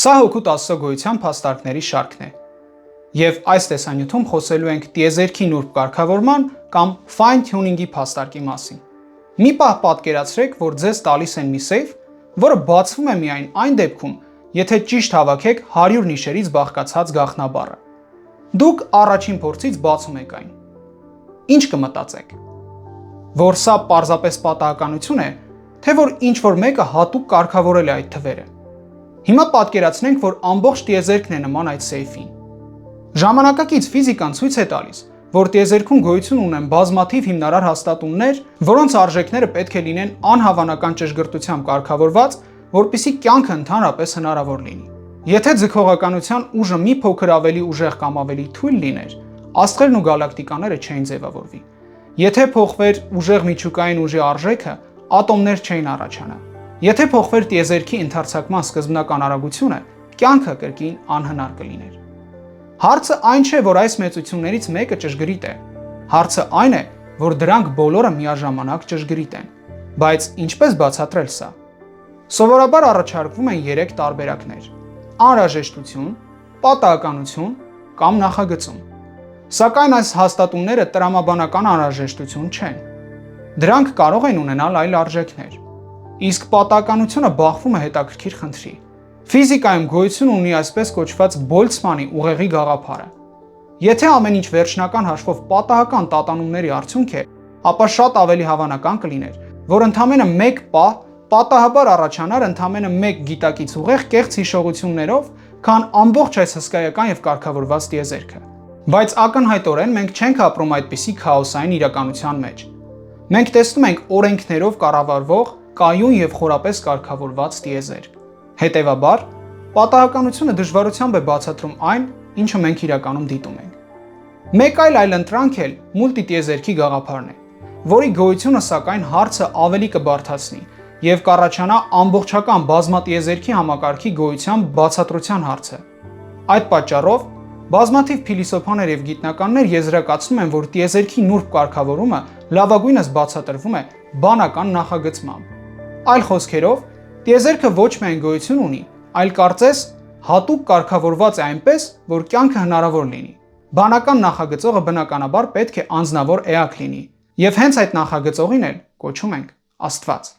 Սա հոգուտ Աստծո գոյության փաստարկների շարքն է։ Եվ այս տեսանյութում խոսելու ենք տիեզերքի նուրբ կարգավորման կամ fine tuning-ի փաստարկի մասին։ Մի պահ պատկերացրեք, որ ձեզ տալիս են մի սեյֆ, որը բացվում է միայն այն դեպքում, եթե ճիշտ հավաքեք 100 նիշերից բաղկացած գաղտնաբառը։ Դուք առաջին փորձից բացում եք այն։ Ինչ կմտածեք։ Որ սա պարզապես պատահականություն է, թե որ ինչ-որ մեկը հատուկ կարգավորել է այդ թվերը։ Հիմա պատկերացնենք, որ ամբողջ տիեզերքն է նման այդ սեյֆին։ Ժամանակակից ֆիզիկան ցույց է տալիս, որ տիեզերքում գոյություն ունեն բազմաթիվ հիմնարար հաստատումներ, որոնց արժեքները պետք է լինեն անհավանական ճշգրտությամբ կարգավորված, որպեսզի կյանքը ընդհանրապես հնարավոր լինի։ Եթե ձգողականության ուժը մի փոքր ավելի ուժեղ կամ ավելի թույլ լիներ, աստղերն ու գալակտիկաները չէին ձևավորվի։ Եթե փոխվեր ուժեղ միջուկային ուժի արժեքը, ատոմներ չէին առաջանա։ Եթե փոխվեր տիեզերքի ընդարձակման սկզբնական արագությունը, կյանքը կրկին անհնար կլիներ։ Հարցը այն չէ, որ այս մեծություններից մեկը ճշգրիտ է։ Հարցը այն է, որ դրանք բոլորը միաժամանակ ճշգրիտ են։ Բայց ինչպես բացատրել սա։ Սովորաբար առաջարկվում են 3 տարբերակներ՝ անհրաժեշտություն, պատահականություն կամ նախագծում։ Սակայն այս հաստատումները տրամաբանական անհրաժեշտություն չեն։ Դրանք կարող են ունենալ այլ արժեքներ։ Իսկ պատահականությունը բախվում է հետաքրքիր խնդրի։ Ֆիզիկայում գոյություն ունի այսպես կոչված Բոլցմանի ուղեղի գաղափարը։ Եթե ամեն ինչ վերջնական հաշվով պատահական տատանումների արդյունք է, ապա շատ ավելի հավանական կլիներ, որ ընդամենը մեկ պահ պատահաբար առաջանար ընդամենը մեկ գիտակից ուղեղ կեղծ հիշողություններով, քան ամբողջ այս հսկայական եւ կարգավորված տիեզերքը։ Բայց ակնհայտորեն մենք չենք ապրում այդպիսի քաոսային իրականության մեջ։ Մենք տեսնում ենք օրենքներով կառավարվող կայուն եւ խորապես կարգավորված տիեզերք։ Հետևաբար, պատահականությունը դժվարությամբ է բացատրում այն, ինչը մենք իրականում դիտում ենք։ Մեկ այլ ընտրանք էլ մուլտիտիեզերքի գաղափարն է, որի գոյությունը սակայն հարցը ավելի կբարդացնի եւ կառաջանա ամբողջական բազմատիեզերքի համակարգի գոյության բացատրության հարցը։ Այդ պատճառով բազմաթիվ փիլիսոփաներ եւ գիտնականներ եզրակացնում են, որ տիեզերքի նուրբ կարգավորումը լավագույնս բացատրվում է բանական նախագծմամբ։ Այլ խոսքերով, տիեզերքը ոչ միայն գոյություն ունի, այլ կարծես հատուկ կարգավորված է այնպես, որ կյանքը հնարավոր լինի։ Բանական նախագծողը բնականաբար պետք է անձնավոր էակ լինի, եւ հենց այդ նախագծողին էլ կոչում ենք Աստված։